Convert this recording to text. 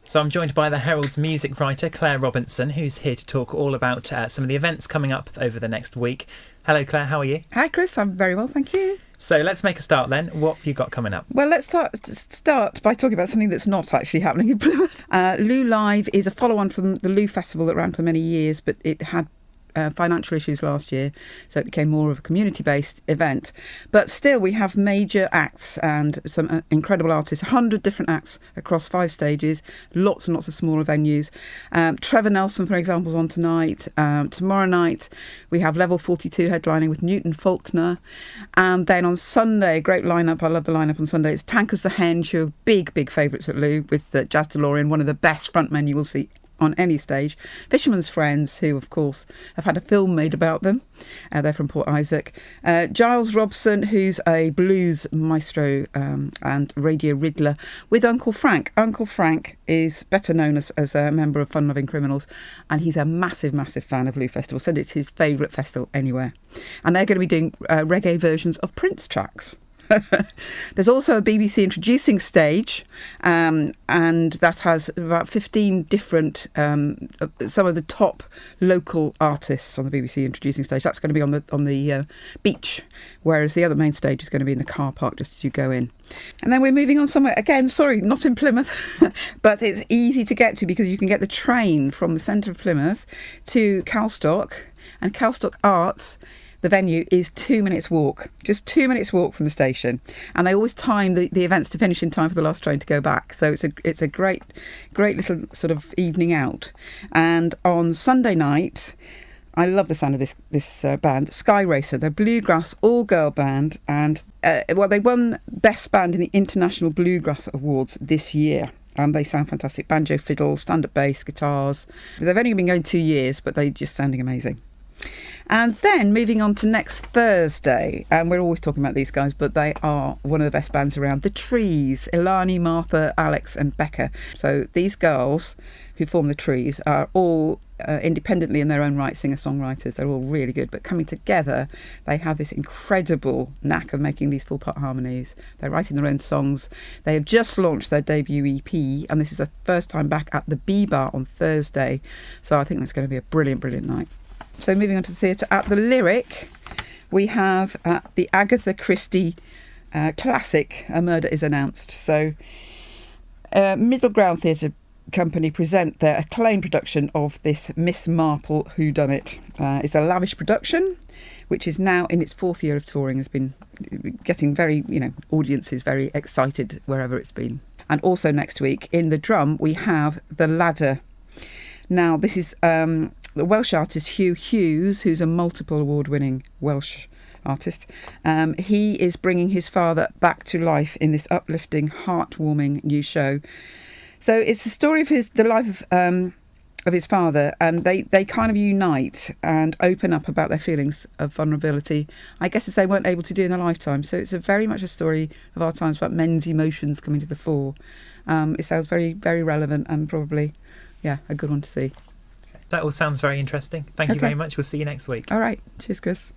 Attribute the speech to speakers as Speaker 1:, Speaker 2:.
Speaker 1: So I'm joined by the Herald's music writer, Clare Robinson, who's here to talk all about some of the events coming up over the next week. Hello, Clare, how are you?
Speaker 2: Hi, Chris. I'm very well, thank you.
Speaker 1: So let's make a start then. What have you got coming up?
Speaker 2: Well, let's start by talking about something that's not actually happening in Plymouth. Lou Live is a follow-on from the Lou Festival that ran for many years, but it had financial issues last year, so it became more of a community-based event. But still, we have major acts and some incredible artists, 100 different acts across 5 stages, lots and lots of smaller venues. Trevor Nelson, for example, is on tonight. Tomorrow night, we have Level 42 headlining with Newton Faulkner. And then on Sunday, great lineup, I love the lineup on Sunday, it's Tankers the Henge, who are big favourites at Lou, with Jazz DeLorean, one of the best frontmen you will see on any stage. Fisherman's Friends, who of course have had a film made about them. They're from Port Isaac. Giles Robson, who's a blues maestro and radio wriggler, with Uncle Frank. Uncle Frank is better known as a member of Fun Loving Criminals, and he's a massive fan of Lou Festival. Said it's his favourite festival anywhere. And they're going to be doing reggae versions of Prince tracks. There's also a BBC introducing stage, and that has about 15 different, some of the top local artists on the BBC introducing stage. That's going to be on the beach, whereas the other main stage is going to be in the car park just as you go in. And then we're moving on somewhere, again, sorry, not in Plymouth, but it's easy to get to because you can get the train from the centre of Plymouth to Calstock, and Calstock Arts. The venue is 2 minutes walk, just 2 minutes walk from the station. And they always time the events to finish in time for the last train to go back. So it's a great little sort of evening out. And on Sunday night, I love the sound of this band, Sky Racer. They're bluegrass all-girl band. And they won Best Band in the International Bluegrass Awards this year. And they sound fantastic. Banjo, fiddle, stand-up bass, guitars. They've only been going 2 years, but they're just sounding amazing. And then moving on to next Thursday, and we're always talking about these guys, but they are one of the best bands around. The Trees, Ilani, Martha, Alex and Becca. So these girls who form the Trees are all independently in their own right singer-songwriters. They're all really good, but coming together, they have this incredible knack of making these full-part harmonies. They're writing their own songs. They have just launched their debut EP, and this is the first time back at the B-Bar on Thursday. So I think that's going to be a brilliant night. So moving on to the theatre, at the Lyric, we have the Agatha Christie classic, A Murder is Announced. So Middle Ground Theatre Company present their acclaimed production of this Miss Marple whodunit. It's a lavish production, which is now in its 4th year of touring, has been getting very, audiences very excited wherever it's been. And also next week, in the Drum, we have The Ladder. Now, this is the Welsh artist Hugh Hughes, who's a multiple award-winning Welsh artist. He is bringing his father back to life in this uplifting, heartwarming new show. So it's the story of the life of his father, and they kind of unite and open up about their feelings of vulnerability, I guess, as they weren't able to do in their lifetime. So it's very much a story of our times about men's emotions coming to the fore. It sounds very, very relevant and probably, a good one to see.
Speaker 1: That all sounds very interesting. Thank you very much. We'll see you next week.
Speaker 2: All right. Cheers, Chris.